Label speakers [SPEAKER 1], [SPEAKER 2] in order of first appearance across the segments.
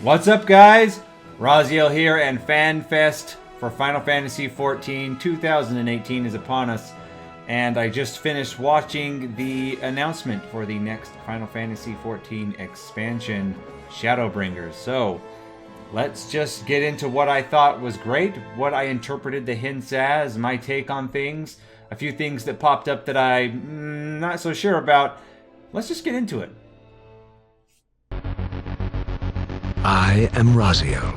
[SPEAKER 1] What's up, guys? Raziel here, and FanFest for Final Fantasy XIV 2018 is upon us. And I just finished watching the announcement for the next Final Fantasy XIV expansion, Shadowbringers. So, let's just get into what I thought was great, what I interpreted the hints as, my take on things, a few things that popped up that I'm not so sure about. Let's just get into it.
[SPEAKER 2] I am Raziel.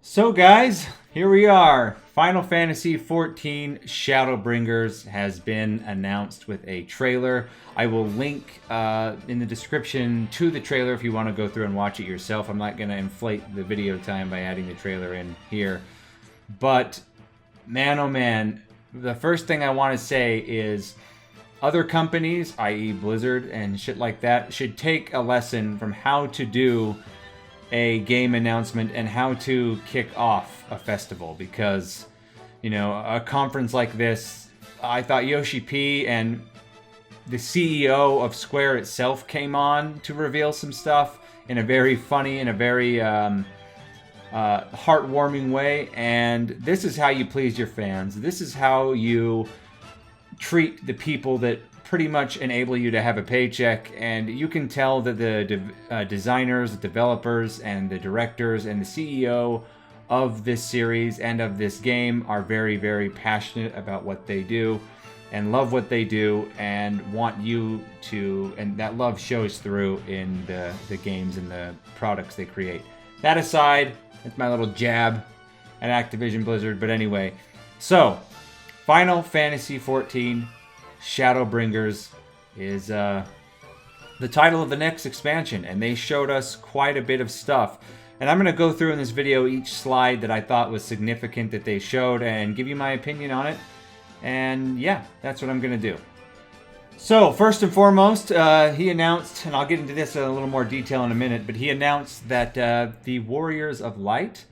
[SPEAKER 1] So guys, here we are. Final Fantasy XIV Shadowbringers has been announced with a trailer. I will link in the description to the trailer if you want to go through and watch it yourself. I'm not going to inflate the video time by adding the trailer in here. But, man oh man, the first thing I want to say is other companies, i.e. Blizzard and shit like that, should take a lesson from how to do a game announcement and how to kick off a festival, because, you know, a conference like this, I thought Yoshi P and the CEO of Square itself came on to reveal some stuff in a very funny and a very heartwarming way, and this is how you please your fans. This is how you treat the people that pretty much enable you to have a paycheck, and you can tell that the designers, the developers, and the directors, and the CEO of this series and of this game are very, very passionate about what they do and love what they do and want you to, and that love shows through in the games and the products they create. That aside, that's my little jab at Activision Blizzard, but anyway. So, Final Fantasy XIV Shadowbringers is the title of the next expansion, and they showed us quite a bit of stuff. And I'm going to go through in this video each slide that I thought was significant that they showed and give you my opinion on it. And yeah, that's what I'm going to do. So, first and foremost, he announced, and I'll get into this in a little more detail in a minute, but he announced that the Warriors of Light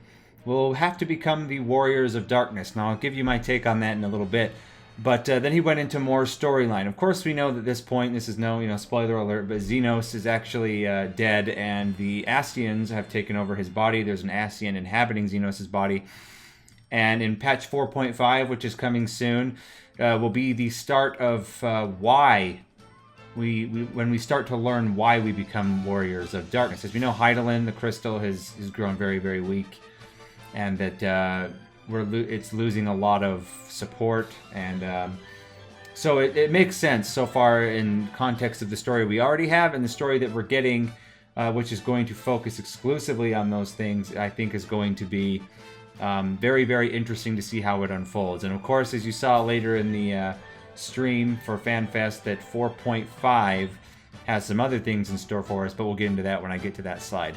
[SPEAKER 1] will have to become the Warriors of Darkness. Now, I'll give you my take on that in a little bit. But then he went into more storyline. Of course, we know that at this point, this is no, spoiler alert, but Xenos is actually dead, and the Ascians have taken over his body. There's an Ascian inhabiting Xenos' body. And in patch 4.5, which is coming soon, will be the start of why when we start to learn why we become Warriors of Darkness. As we know, Hydaelyn, the crystal, has grown very, very weak, and that it's losing a lot of support, and so it makes sense so far in context of the story we already have, and the story that we're getting, which is going to focus exclusively on those things. I think is going to be very, very interesting to see how it unfolds. And of course, as you saw later in the stream for FanFest, that 4.5 has some other things in store for us, but we'll get into that when I get to that slide.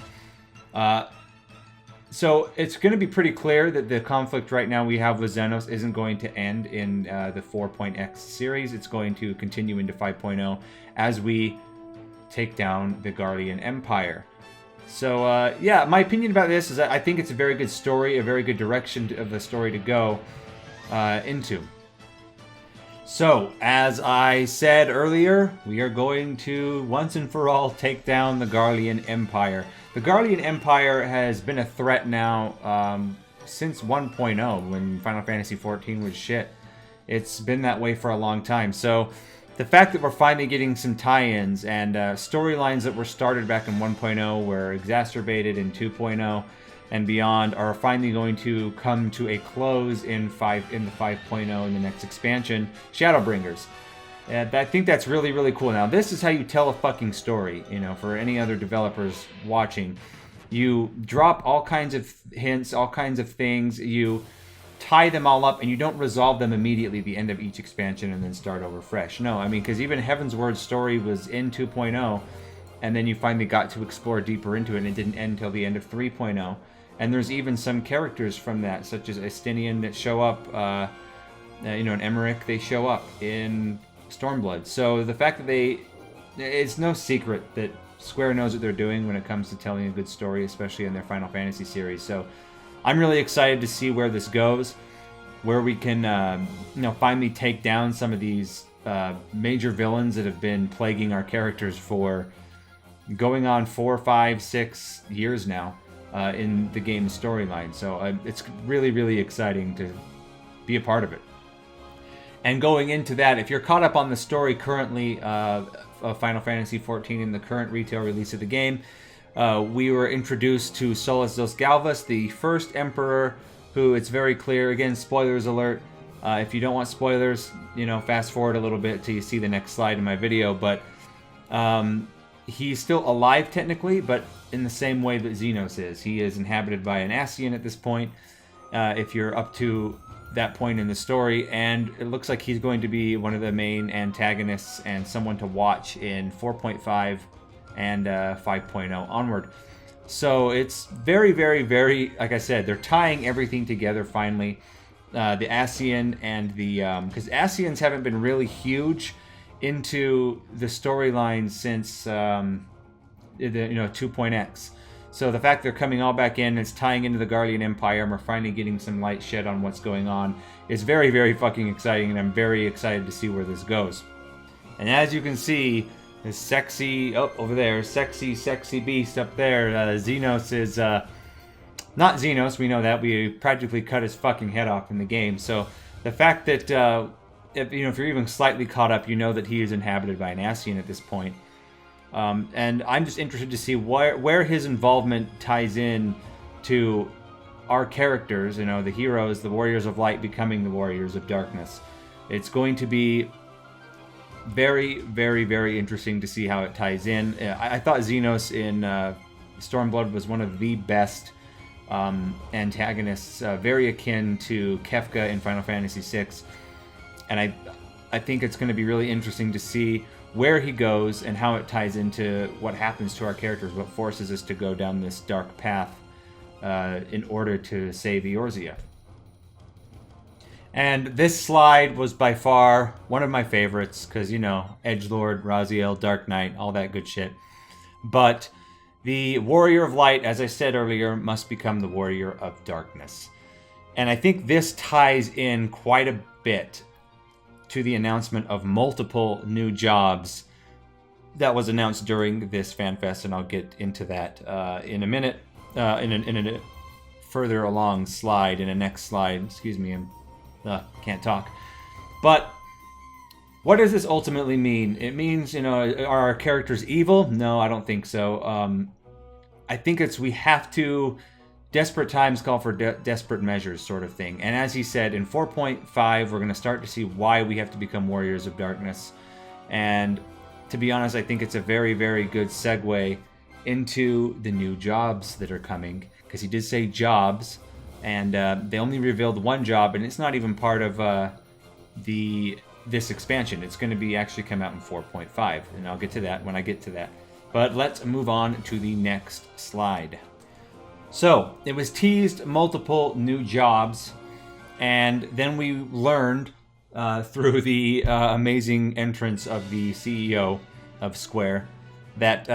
[SPEAKER 1] So it's going to be pretty clear that the conflict right now we have with Xenos isn't going to end in the 4.x series. It's going to continue into 5.0 as we take down the GARLEAN Empire. So yeah, my opinion about this is that I think it's a very good story, a very good direction of the story to go into. So, as I said earlier, we are going to, once and for all, take down the GARLEAN Empire. The GARLEAN Empire has been a threat now since 1.0, when Final Fantasy XIV was shit. It's been that way for a long time. So, the fact that we're finally getting some tie-ins and storylines that were started back in 1.0 were exacerbated in 2.0 and beyond are finally going to come to a close in the 5.0 in the next expansion, Shadowbringers. And I think that's really, really cool. Now, this is how you tell a fucking story, you know, for any other developers watching. You drop all kinds of hints, all kinds of things, you tie them all up, and you don't resolve them immediately at the end of each expansion and then start over fresh. No, I mean, because even Heaven's Word's story was in 2.0, and then you finally got to explore deeper into it, and it didn't end until the end of 3.0. And there's even some characters from that, such as Estinian, that show up, and Emmerich, they show up in Stormblood. So the fact that it's no secret that Square knows what they're doing when it comes to telling a good story, especially in their Final Fantasy series. So I'm really excited to see where this goes. where we can, finally take down some of these major villains that have been plaguing our characters for going on 4, 5, 6 years now in the game's storyline. So it's really, really exciting to be a part of it. And going into that, if you're caught up on the story currently of Final Fantasy XIV in the current retail release of the game, we were introduced to Solus dos Galvas, the first Emperor, who, it's very clear, again, spoilers alert, if you don't want spoilers, fast forward a little bit till you see the next slide in my video, but he's still alive technically, but in the same way that Xenos is. He is inhabited by an Ascian at this point, if you're up to that point in the story, and it looks like he's going to be one of the main antagonists and someone to watch in 4.5 and 5.0 onward. So it's very, very, very, like I said, they're tying everything together finally. The Ascian and the, because Ascians haven't been really huge into the storyline since 2.x. So the fact they're coming all back in, it's tying into the GARLEAN Empire, and we're finally getting some light shed on what's going on. It's very, very fucking exciting, and I'm very excited to see where this goes. And as you can see, this sexy, over there, sexy beast up there, Xenos is, not Xenos, we know that. We practically cut his fucking head off in the game. So the fact that, if you're even slightly caught up, you know that he is inhabited by an Ascian at this point. And I'm just interested to see where his involvement ties in to our characters, the heroes, the Warriors of Light becoming the Warriors of Darkness. It's going to be very, very, very interesting to see how it ties in. I thought Xenos in Stormblood was one of the best antagonists, very akin to Kefka in Final Fantasy VI. And I think it's going to be really interesting to see where he goes and how it ties into what happens to our characters, what forces us to go down this dark path in order to save Eorzea. And this slide was by far one of my favorites, because, Edgelord, Raziel, Dark Knight, all that good shit. But the Warrior of Light, as I said earlier, must become the Warrior of Darkness. And I think this ties in quite a bit to the announcement of multiple new jobs that was announced during this FanFest, and I'll get into that in a minute, in a further along slide, in a next slide. Excuse me, I can't talk. But what does this ultimately mean? It means, are our characters evil? No, I don't think so. I think we have to, desperate times call for desperate measures sort of thing. And as he said, in 4.5, we're going to start to see why we have to become Warriors of Darkness. And to be honest, I think it's a very, very good segue into the new jobs that are coming. Because he did say jobs, and they only revealed one job, and it's not even part of this expansion. It's going to be actually come out in 4.5, and I'll get to that when I get to that. But let's move on to the next slide. So, it was teased multiple new jobs, and then we learned through the amazing entrance of the CEO of Square that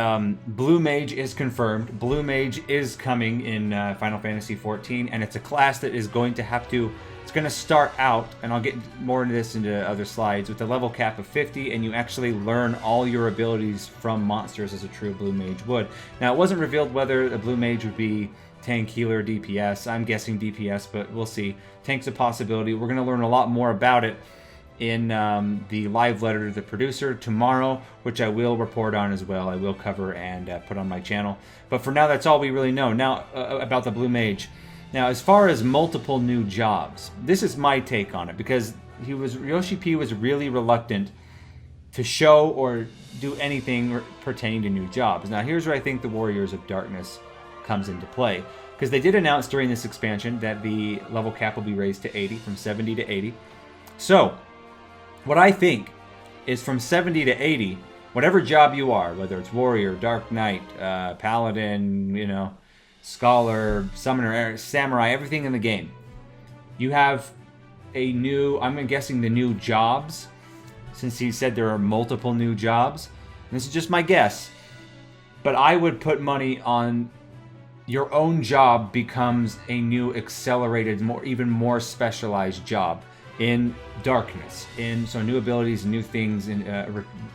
[SPEAKER 1] Blue Mage is confirmed. Blue Mage is coming in Final Fantasy XIV, and it's a class that is going to have to, it's going to start out, and I'll get more into this into other slides, with a level cap of 50, and you actually learn all your abilities from monsters as a true Blue Mage would. Now, it wasn't revealed whether a Blue Mage would be tank, healer, DPS. I'm guessing DPS, but we'll see. Tank's a possibility. We're going to learn a lot more about it in the live letter to the producer tomorrow, which I will report on as well. I will cover and put on my channel. But for now, that's all we really know now about the Blue Mage. Now, as far as multiple new jobs, this is my take on it, because Yoshi P was really reluctant to show or do anything pertaining to new jobs. Now, here's where I think the Warriors of Darkness comes into play, because they did announce during this expansion that the level cap will be raised to 80, from 70 to 80. So, what I think is from 70 to 80, whatever job you are, whether it's Warrior, Dark Knight, Paladin, Scholar, Summoner, Samurai, everything in the game, you have a new, I'm guessing the new jobs, since he said there are multiple new jobs. And this is just my guess, but I would put money on your own job becomes a new accelerated, even more specialized job in darkness. So new abilities, new things,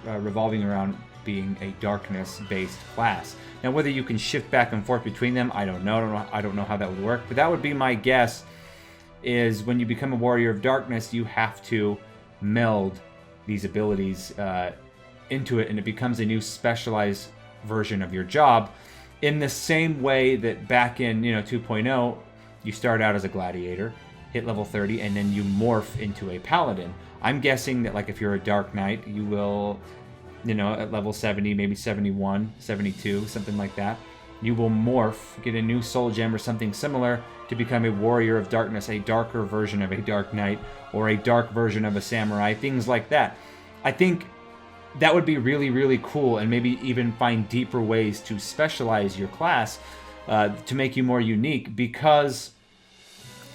[SPEAKER 1] revolving around being a darkness-based class. Now, whether you can shift back and forth between them, I don't know. I don't know how that would work, but that would be my guess. Is when you become a warrior of darkness, you have to meld these abilities into it, and it becomes a new specialized version of your job. In the same way that back in 2.0, you start out as a gladiator, hit level 30, and then you morph into a paladin. I'm guessing that, like, if you're a dark knight, you will, at level 70, maybe 71, 72, something like that, you will morph, get a new soul gem or something similar to become a warrior of darkness, a darker version of a dark knight, or a dark version of a samurai, things like that. I think that would be really, really cool, and maybe even find deeper ways to specialize your class to make you more unique, because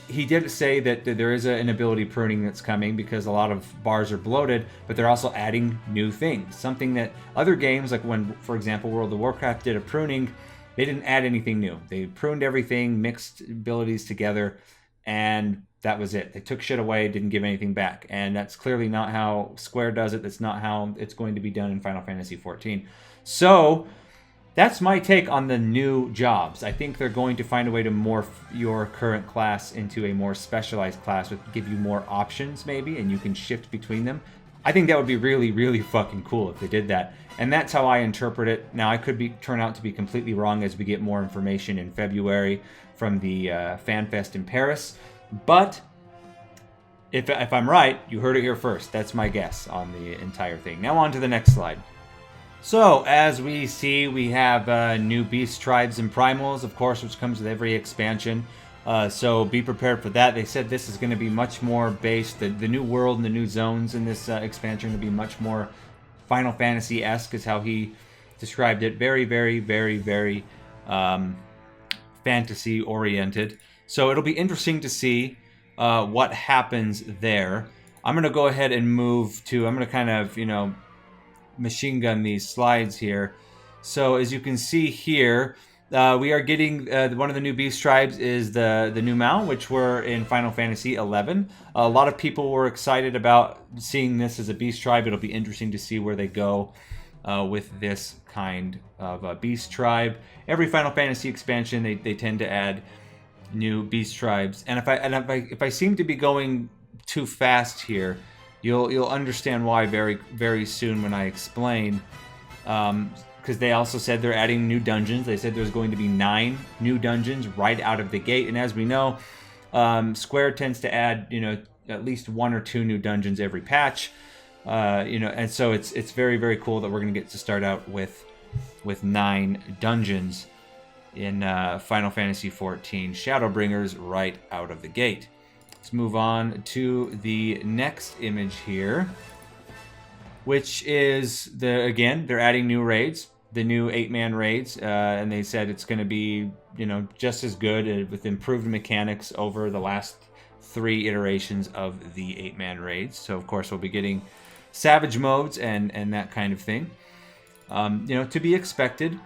[SPEAKER 1] he did say that there is an ability pruning that's coming, because a lot of bars are bloated, but they're also adding new things. Something that other games, like when, for example, World of Warcraft did a pruning, they didn't add anything new. They pruned everything, mixed abilities together, and that was it. They took shit away, didn't give anything back. And that's clearly not how Square does it. That's not how it's going to be done in Final Fantasy XIV. So that's my take on the new jobs. I think they're going to find a way to morph your current class into a more specialized class, with give you more options maybe, and you can shift between them. I think that would be really, really fucking cool if they did that. And that's how I interpret it. Now, I could turn out to be completely wrong as we get more information in February from the FanFest in Paris. But if I'm right, you heard it here first. That's my guess on the entire thing. Now on to the next slide. So, as we see, we have new beast tribes and primals, of course, which comes with every expansion. So be prepared for that. They said this is going to be much more based, the new world and the new zones in this expansion are going to be much more Final Fantasy-esque, is how he described it. Very, very, very, very fantasy-oriented. So it'll be interesting to see what happens there. I'm going to go ahead and move to, I'm going to kind of, machine gun these slides here. So as you can see here, we are getting one of the new beast tribes is the new Mao, which were in Final Fantasy XI. A lot of people were excited about seeing this as a beast tribe. It'll be interesting to see where they go with this kind of beast tribe. Every Final Fantasy expansion, they tend to add new beast tribes. And if I seem to be going too fast here, you'll understand why very, very soon when I explain. Because they also said they're adding new dungeons. They said there's going to be 9 new dungeons right out of the gate. And as we know, Square tends to add, at least 1 or 2 new dungeons every patch. And so it's very, very cool that we're going to get to start out with 9 dungeons in Final Fantasy XIV Shadowbringers right out of the gate. Let's move on to the next image here, which is they're adding new raids, the new 8-man raids, and they said it's going to be, just as good with improved mechanics over the last 3 iterations of the 8-man raids. So of course we'll be getting savage modes and that kind of thing. To be expected.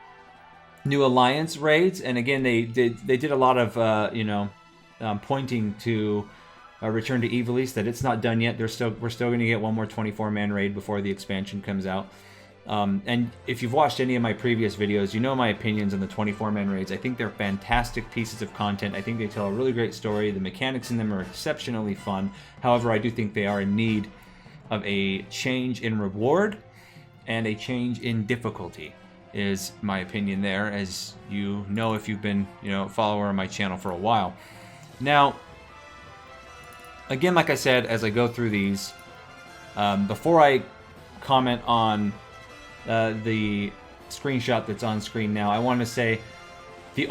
[SPEAKER 1] New alliance raids, and again they did a lot of pointing to Return to Evilise, that it's not done yet. We're still going to get one more 24-man raid before the expansion comes out. And if you've watched any of my previous videos, you know my opinions on the 24-man raids. I think they're fantastic pieces of content. I think they tell a really great story. The mechanics in them are exceptionally fun. However, I do think they are in need of a change in reward and a change in difficulty, is my opinion there, as you know if you've been a follower on my channel for a while. Now, again, like I said, as I go through these, before I comment on the screenshot that's on screen now, I want to say there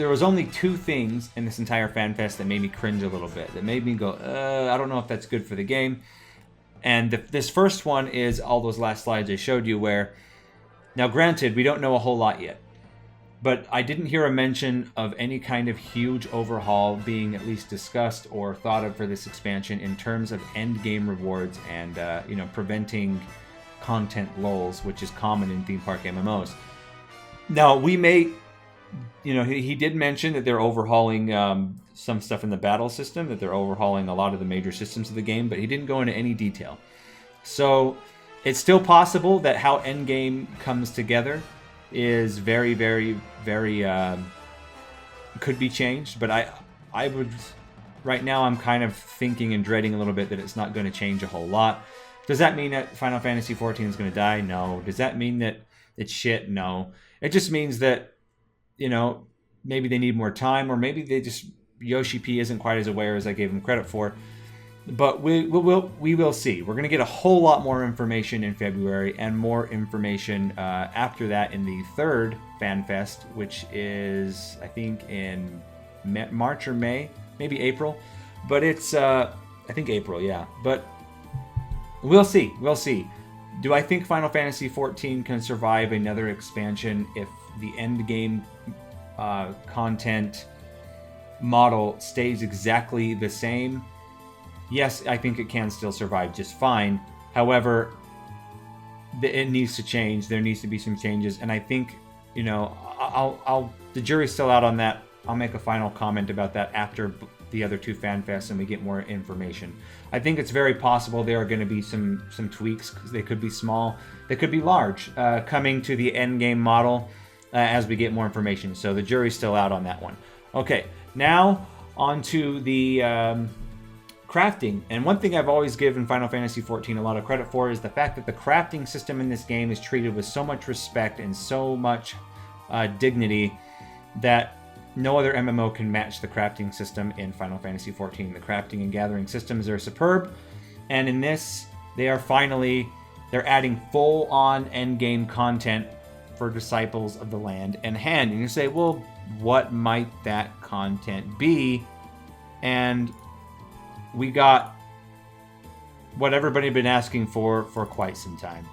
[SPEAKER 1] was only 2 things in this entire FanFest that made me cringe a little bit, that made me go, I don't know if that's good for the game. And this first one is all those last slides I showed you where, now granted, we don't know a whole lot yet, but I didn't hear a mention of any kind of huge overhaul being at least discussed or thought of for this expansion in terms of end game rewards and preventing content lulls, which is common in theme park MMOs. Now, we may he did mention that they're overhauling some stuff in the battle system, that they're overhauling a lot of the major systems of the game, but he didn't go into any detail. So it's still possible that how Endgame comes together is very, very, very could be changed. But I would right now I'm kind of thinking and dreading a little bit that it's not going to change a whole lot. Does that mean that Final Fantasy XIV is going to die? No. Does that mean that it's shit? No. It just means that maybe they need more time, or maybe they just Yoshi P isn't quite as aware as I gave him credit for. But we will see. We're going to get a whole lot more information in February, and more information after that in the third Fan Fest, which is, I think, in March or May, maybe April. But it's, I think April, yeah. But we'll see. We'll see. Do I think Final Fantasy XIV can survive another expansion if the end game content model stays exactly the same? Yes, I think it can still survive just fine. However, it needs to change. There needs to be some changes, and I think, the jury's still out on that. I'll make a final comment about that after the other two fan fests and we get more information. I think it's very possible there are going to be some tweaks. They could be small, they could be large, coming to the end game model as we get more information. So the jury's still out on that one. Okay, now on to the crafting. And one thing I've always given Final Fantasy XIV a lot of credit for is the fact that the crafting system in this game is treated with so much respect and so much dignity that no other MMO can match the crafting system in Final Fantasy XIV. The crafting and gathering systems are superb, and in this, they're adding full-on endgame content for Disciples of the Land and Hand. And you say, well, what might that content be? And we got what everybody had been asking for quite some time,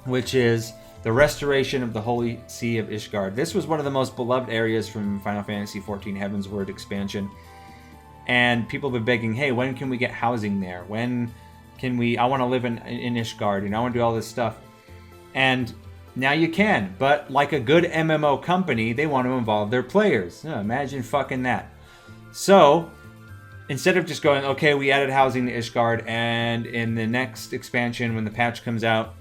[SPEAKER 1] which is the restoration of the Holy See of ISHGARD. This was one of the most beloved areas from Final Fantasy XIV Heavensward expansion. And people have been begging, hey, when can we get housing there? When can we... I want to live in ISHGARD, and I want to do all this stuff. And now you can. But like a good MMO company, they want to involve their players. Imagine fucking that. So instead of just going, okay, we added housing to ISHGARD, and in the next expansion, when the patch comes out,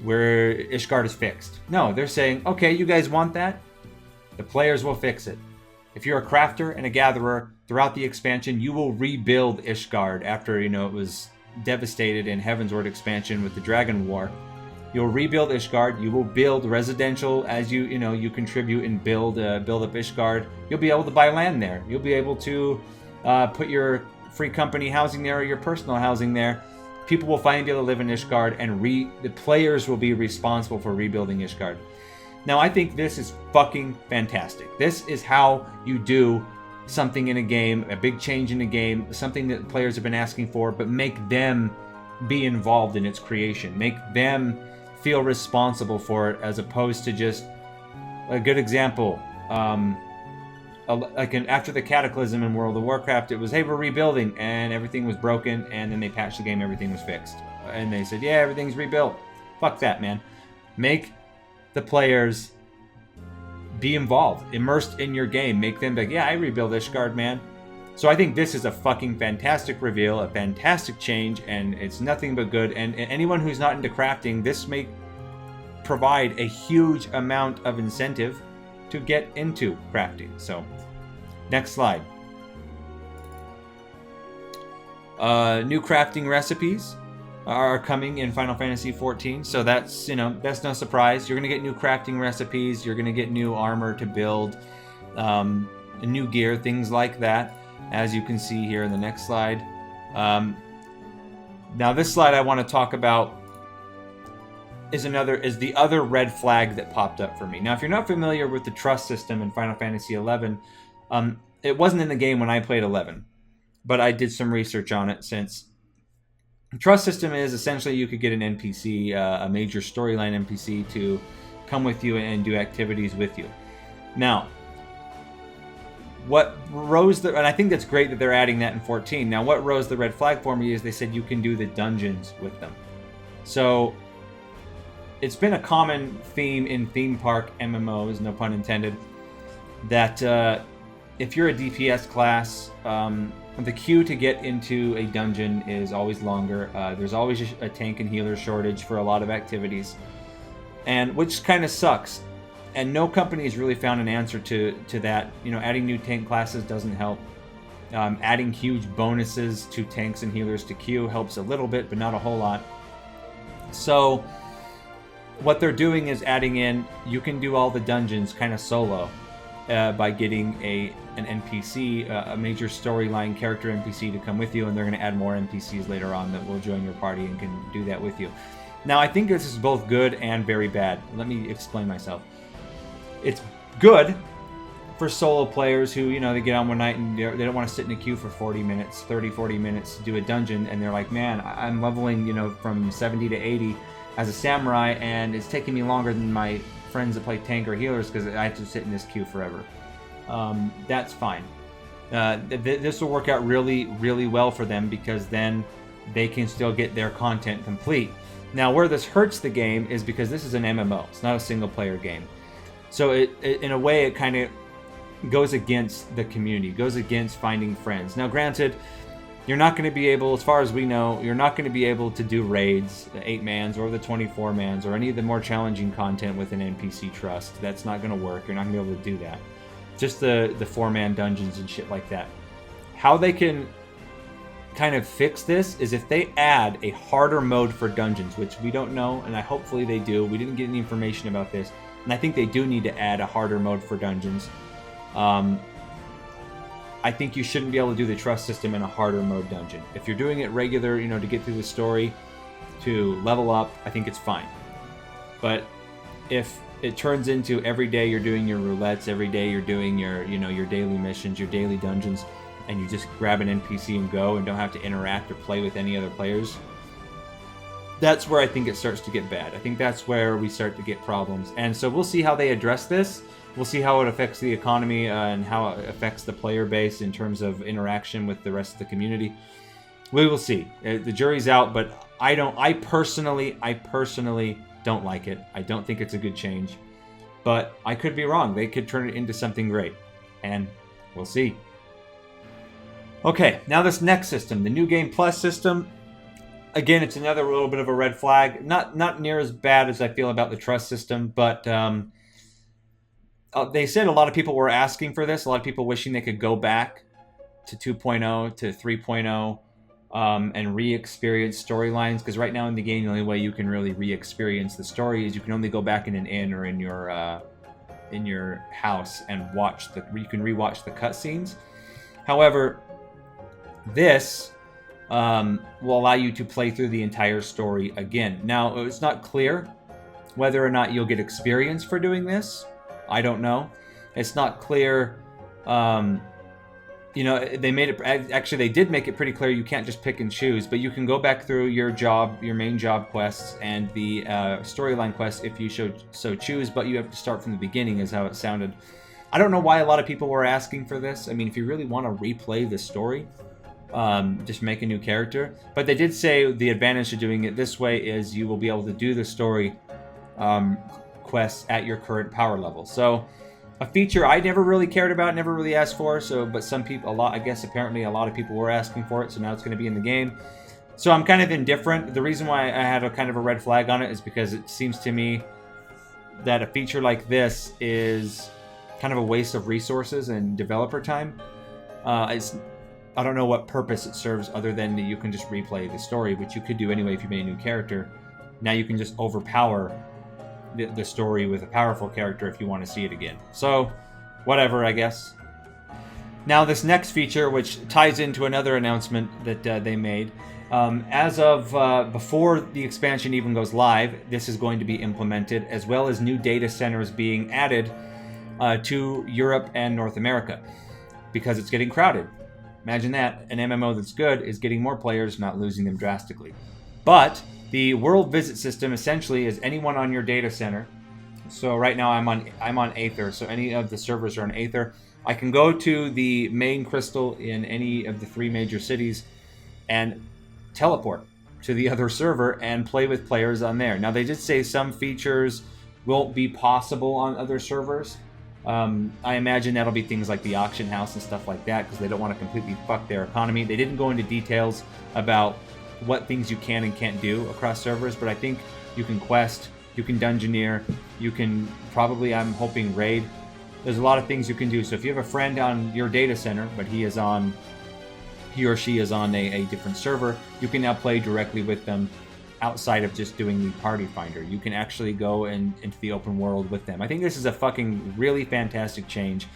[SPEAKER 1] where ISHGARD is fixed. No, they're saying, okay, you guys want that? The players will fix it. If you're a crafter and a gatherer, throughout the expansion, you will rebuild ISHGARD after, it was devastated in Heavensward expansion with the Dragon War. You'll rebuild ISHGARD. You will build residential as you contribute and build up ISHGARD. You'll be able to buy land there. You'll be able to put your free company housing there or your personal housing there. People will finally be able to live in ISHGARD, and the players will be responsible for rebuilding ISHGARD. Now, I think this is fucking fantastic. This is how you do something in a game, a big change in a game, something that players have been asking for, but make them be involved in its creation. Make them feel responsible for it, as opposed to just a good example. After the Cataclysm in World of Warcraft, it was, hey, we're rebuilding, and everything was broken, and then they patched the game, everything was fixed. And they said, yeah, everything's rebuilt. Fuck that, man. Make the players be involved, immersed in your game. Make them be like, yeah, I rebuild ISHGARD, man. So I think this is a fucking fantastic reveal, a fantastic change, and it's nothing but good. And anyone who's not into crafting, this may provide a huge amount of incentive to get into crafting. So, next slide. New crafting recipes are coming in Final Fantasy XIV, so that's no surprise. You're gonna get new crafting recipes. You're gonna get new armor to build, new gear, things like that, as you can see here in the next slide. Now, this slide I want to talk about is the other red flag that popped up for me. Now, if you're not familiar with the trust system in Final Fantasy XI, it wasn't in the game when I played 11, but I did some research on it since. The trust system is essentially you could get an NPC, a major storyline NPC, to come with you and do activities with you. Now, and I think that's great that they're adding that in 14. Now, what rose the red flag for me is they said you can do the dungeons with them. So it's been a common theme in theme park MMOs, no pun intended, that if you're a DPS class, the queue to get into a dungeon is always longer. There's always a tank and healer shortage for a lot of activities, and which kind of sucks. And no company has really found an answer to that. You know, adding new tank classes doesn't help. Adding huge bonuses to tanks and healers to queue helps a little bit, but not a whole lot. So what they're doing is adding in, you can do all the dungeons kind of solo by getting an NPC, a major storyline character NPC to come with you, and they're going to add more NPCs later on that will join your party and can do that with you. Now, I think this is both good and very bad. Let me explain myself. It's good for solo players who, you know, they get on one night and they don't want to sit in a queue for 40 minutes, 30, 40 minutes to do a dungeon, and they're like, man, I'm leveling, you know, from 70 to 80 as a samurai, and it's taking me longer than my friends that play tank or healers because I have to sit in this queue forever. That's fine. This will work out really, really well for them because then they can still get their content complete. Now, where this hurts the game is because this is an MMO. It's not a single-player game. So in a way, it kind of goes against the community, goes against finding friends. Now, granted, you're not going to be able, as far as we know, you're not going to be able to do raids, the 8-mans or the 24-mans, or any of the more challenging content with an NPC trust. That's not going to work. You're not going to be able to do that. Just the 4-man dungeons and shit like that. How they can kind of fix this is if they add a harder mode for dungeons, which we don't know, and hopefully they do. We didn't get any information about this. And I think they do need to add a harder mode for dungeons. I think you shouldn't be able to do the trust system in a harder mode dungeon. If you're doing it regular, you know, to get through the story, to level up, I think it's fine. But if it turns into every day you're doing your roulettes, every day you're doing your, you know, your daily missions, your daily dungeons, and you just grab an NPC and go and don't have to interact or play with any other players, that's where I think it starts to get bad. I think that's where we start to get problems. And so we'll see how they address this. We'll see how it affects the economy and how it affects the player base in terms of interaction with the rest of the community. We will see. The jury's out, but I personally don't like it. I don't think it's a good change. But I could be wrong. They could turn it into something great. And we'll see. Okay, now this next system, the New Game Plus system. Again, it's another little bit of a red flag. Not near as bad as I feel about the trust system, but they said a lot of people were asking for this. A lot of people wishing they could go back to 2.0, to 3.0, and re-experience storylines. Because right now in the game, the only way you can really re-experience the story is you can only go back in an inn or in your house and you can re-watch the cutscenes. However, this will allow you to play through the entire story again. Now, it's not clear whether or not you'll get experience for doing this. I don't know. It's not clear. You know, they made it. Actually, they did make it pretty clear you can't just pick and choose, but you can go back through your main job quests and the storyline quests if you so choose. But you have to start from the beginning, is how it sounded. I don't know why a lot of people were asking for this. I mean, if you really want to replay the story, just make a new character. But they did say the advantage of doing it this way is you will be able to do the story quests at your current power level. So a feature I never really cared about, never really asked for. But some people, apparently a lot of people were asking for it. So now it's going to be in the game. So I'm kind of indifferent. The reason why I had a kind of a red flag on it is because it seems to me that a feature like this is kind of a waste of resources and developer time. I don't know what purpose it serves other than that you can just replay the story, which you could do anyway if you made a new character. Now you can just overpower the story with a powerful character if you want to see it again. So, whatever, I guess. Now this next feature, which ties into another announcement that they made, as of before the expansion even goes live, this is going to be implemented, as well as new data centers being added to Europe and North America, because it's getting crowded. Imagine that. An MMO that's good is getting more players, not losing them drastically. But the world visit system essentially is anyone on your data center. So right now I'm on Aether, so any of the servers are on Aether. I can go to the main crystal in any of the 3 major cities and teleport to the other server and play with players on there. Now they did say some features won't be possible on other servers. I imagine that'll be things like the auction house and stuff like that, because they don't want to completely fuck their economy. They didn't go into details about what things you can and can't do across servers, but I think you can quest, you can dungeoneer, you can probably, I'm hoping, raid. There's a lot of things you can do. So if you have a friend on your data center, but he or she is on a different server, you can now play directly with them outside of just doing the party finder. You can actually go into the open world with them. I think this is a fucking really fantastic change.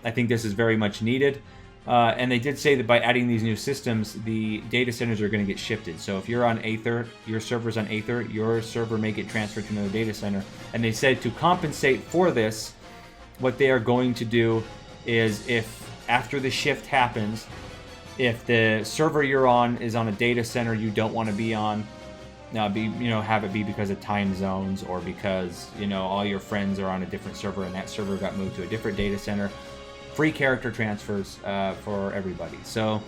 [SPEAKER 1] I think this is very much needed. And they did say that by adding these new systems, the data centers are going to get shifted. So if you're on Aether, your server's on Aether, your server may get transferred to another data center. And they said to compensate for this, what they are going to do is, if after the shift happens, if the server you're on is on a data center you don't want to be on, have it be because of time zones, or because all your friends are on a different server and that server got moved to a different data center, free character transfers for everybody. So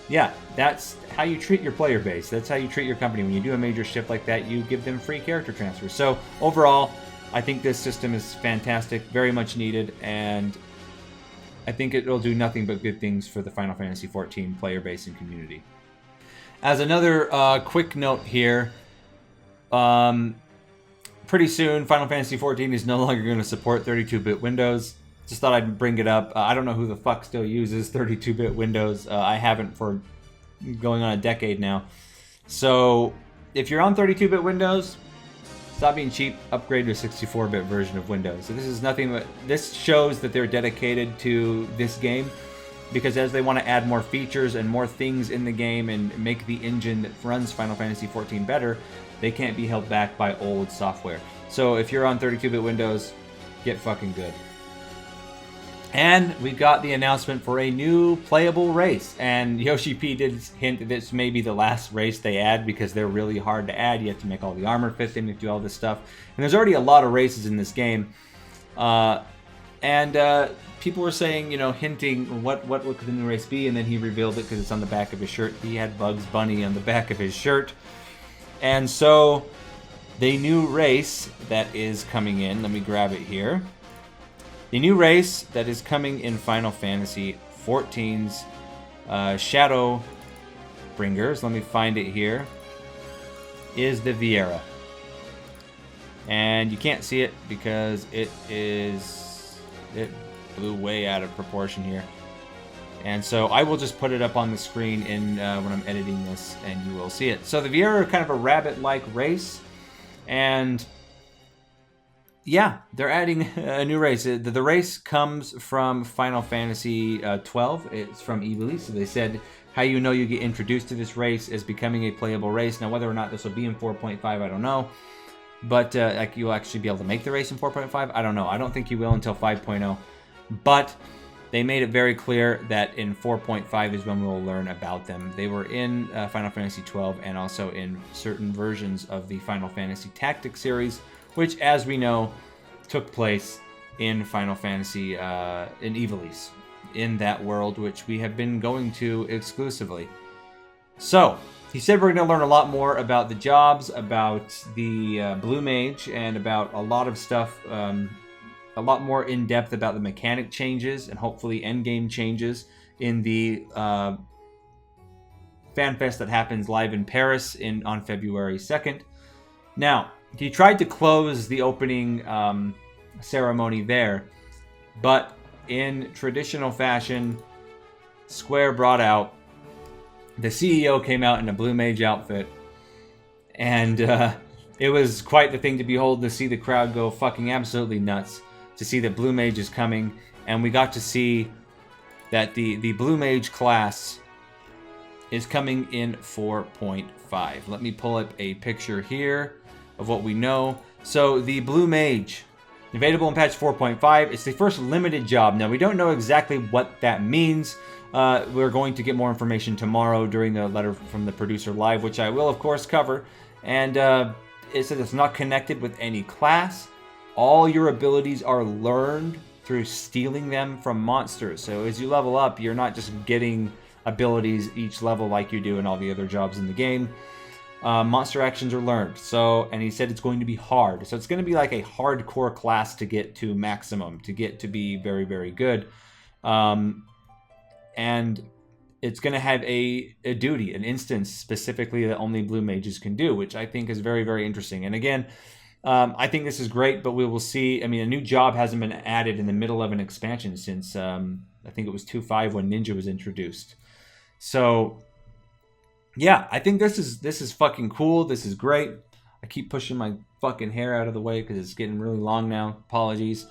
[SPEAKER 1] yeah, that's how you treat your player base. That's how you treat your company. When you do a major shift like that, you give them free character transfers. So overall, I think this system is fantastic, very much needed, and I think it'll do nothing but good things for the Final Fantasy XIV player base and community. As another quick note here, pretty soon Final Fantasy XIV is no longer going to support 32-bit Windows. Just thought I'd bring it up. I don't know who the fuck still uses 32-bit Windows. I haven't for going on a decade now. So if you're on 32-bit Windows, stop being cheap, upgrade to a 64-bit version of Windows. So this is nothing but, this shows that they're dedicated to this game, because as they want to add more features and more things in the game and make the engine that runs Final Fantasy XIV better, they can't be held back by old software. So if you're on 32-bit Windows, get fucking good. And we got the announcement for a new playable race. And Yoshi P did hint that this may be the last race they add, because they're really hard to add. You have to make all the armor fit in, you have to do all this stuff. And there's already a lot of races in this game. People were saying, hinting what could the new race be, and then he revealed it because it's on the back of his shirt. He had Bugs Bunny on the back of his shirt. And so the new race that is coming in, let me grab it here. The new race that is coming in Final Fantasy XIV's Shadowbringers, let me find it here, is the Viera. And you can't see it because it blew way out of proportion here. And so I will just put it up on the screen when I'm editing this, and you will see it. So the Viera are kind of a rabbit-like race, and yeah, they're adding a new race. The race comes from Final Fantasy XII. It's from Ivalice. So they said how you get introduced to this race is becoming a playable race. Now, whether or not this will be in 4.5, I don't know. But you'll actually be able to make the race in 4.5. I don't know. I don't think you will until 5.0. But they made it very clear that in 4.5 is when we'll learn about them. They were in Final Fantasy XII and also in certain versions of the Final Fantasy Tactics series, which, as we know, took place in Final Fantasy, in Ivalice, in that world, which we have been going to exclusively. So, he said we're going to learn a lot more about the jobs, about the Blue Mage, and about a lot of stuff, a lot more in depth about the mechanic changes and hopefully endgame changes in the FanFest that happens live in Paris on February 2nd. Now, he tried to close the opening ceremony there, but in traditional fashion, Square brought out, the CEO came out in a Blue Mage outfit, and it was quite the thing to behold, to see the crowd go fucking absolutely nuts, to see that Blue Mage is coming, and we got to see that the Blue Mage class is coming in 4.5. Let me pull up a picture here of what we know. So the Blue Mage, available in patch 4.5. It's the first limited job. Now, we don't know exactly what that means. We're going to get more information tomorrow during the letter from the producer live, which I will, of course, cover. And it says it's not connected with any class. All your abilities are learned through stealing them from monsters. So as you level up, you're not just getting abilities each level like you do in all the other jobs in the game. monster actions are learned. So, and he said it's going to be hard. So it's going to be like a hardcore class to get to maximum, to get to be very, very good. And it's going to have a duty, an instance specifically that only blue mages can do, which I think is very, very interesting. And again, I think this is great, but we will see. I mean, a new job hasn't been added in the middle of an expansion since I think it was 2.5 when Ninja was introduced. So yeah, I think this is fucking cool. This is great. I keep pushing my fucking hair out of the way because it's getting really long now. Apologies.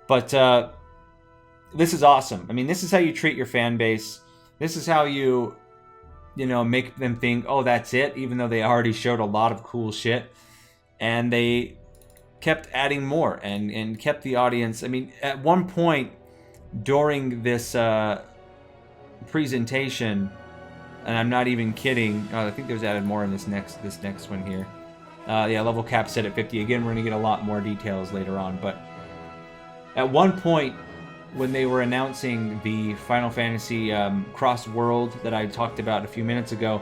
[SPEAKER 1] But this is awesome. I mean, this is how you treat your fan base. This is how you know, make them think, oh, that's it, even though they already showed a lot of cool shit. And they kept adding more and kept the audience. I mean, at one point during this presentation, and I'm not even kidding, I think there's added more in this next one here. Yeah, level cap set at 50. Again, we're going to get a lot more details later on. But at one point, when they were announcing the Final Fantasy cross-world that I talked about a few minutes ago,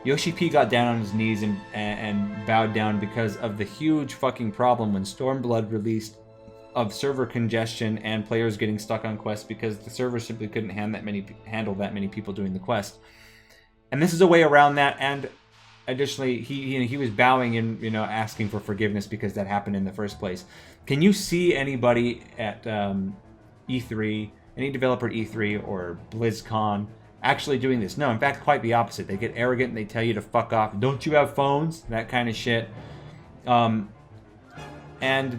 [SPEAKER 1] Yoshi P got down on his knees and bowed down because of the huge fucking problem when Stormblood released of server congestion and players getting stuck on quests because the server simply couldn't handle that many people doing the quest. And this is a way around that. And additionally, he was bowing and, you know, asking for forgiveness because that happened in the first place. Can you see anybody at E3, any developer at E3 or BlizzCon actually doing this? No, in fact, quite the opposite. They get arrogant and they tell you to fuck off. Don't you have phones? That kind of shit. And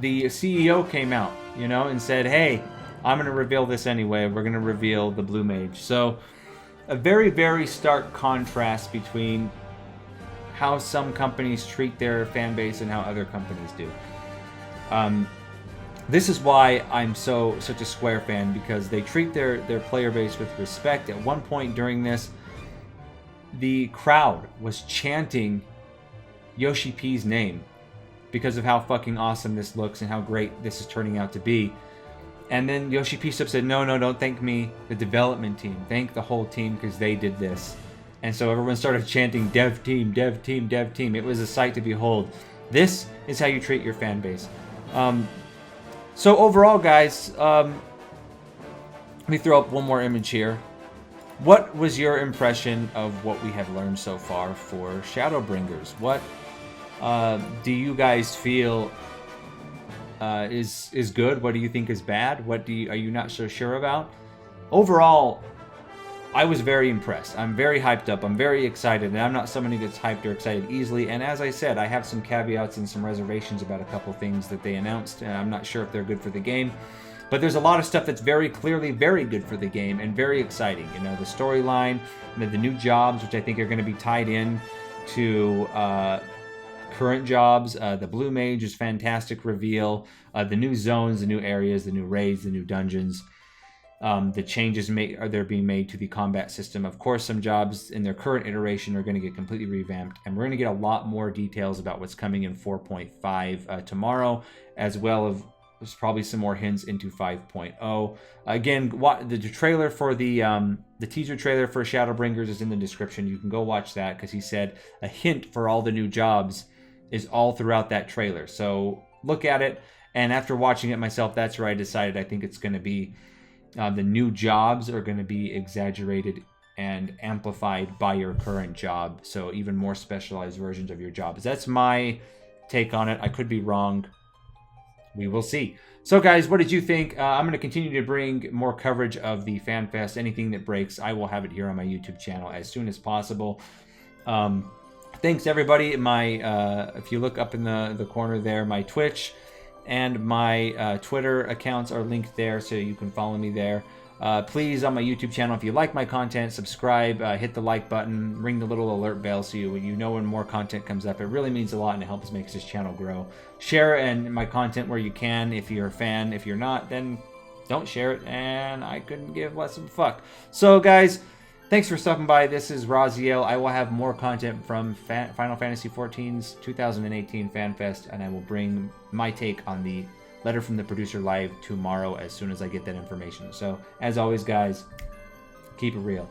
[SPEAKER 1] the CEO came out, you know, and said, hey, I'm going to reveal this anyway. We're going to reveal the Blue Mage. So a very, very stark contrast between how some companies treat their fan base and how other companies do. This is why I'm such a Square fan, because they treat their player base with respect. At one point during this, the crowd was chanting Yoshi P's name because of how fucking awesome this looks and how great this is turning out to be. And then Yoshi P said, no, don't thank me, the development team. Thank the whole team because they did this. And so everyone started chanting, dev team, dev team, dev team. It was a sight to behold. This is how you treat your fan base. So overall, guys, let me throw up one more image here. What was your impression of what we have learned so far for Shadowbringers? What do you guys feel is good? What do you think is bad? What are you not so sure about? Overall, I was very impressed. I'm very hyped up. I'm very excited, and I'm not someone who gets hyped or excited easily. And as I said, I have some caveats and some reservations about a couple things that they announced, and I'm not sure if they're good for the game. But there's a lot of stuff that's very clearly very good for the game and very exciting. You know, the storyline, the new jobs, which I think are going to be tied in to current jobs. The Blue Mage is fantastic reveal. The new zones, the new areas, the new raids, the new dungeons. The changes are being made to the combat system. Of course, some jobs in their current iteration are going to get completely revamped, and we're going to get a lot more details about what's coming in 4.5 tomorrow, as well as there's probably some more hints into 5.0. Again, the trailer for the teaser trailer for Shadowbringers is in the description. You can go watch that because he said a hint for all the new jobs is all throughout that trailer. So look at it, and after watching it myself, that's where I decided I think it's going to be. The new jobs are going to be exaggerated and amplified by your current job. So even more specialized versions of your jobs. That's my take on it. I could be wrong. We will see. So guys, what did you think? I'm going to continue to bring more coverage of the FanFest. Anything that breaks, I will have it here on my YouTube channel as soon as possible. Thanks everybody. If you look up in the corner there, my Twitch and my Twitter accounts are linked there, so you can follow me there. Please, on my YouTube channel, if you like my content, subscribe, hit the like button, ring the little alert bell so you know when more content comes up. It really means a lot and it helps make this channel grow. Share my content where you can if you're a fan. If you're not, then don't share it, and I couldn't give less of a fuck. So guys, thanks for stopping by. This is Raziel. I will have more content from Final Fantasy XIV's 2018 FanFest, and I will bring my take on the Letter from the Producer live tomorrow as soon as I get that information. So, as always, guys, keep it real.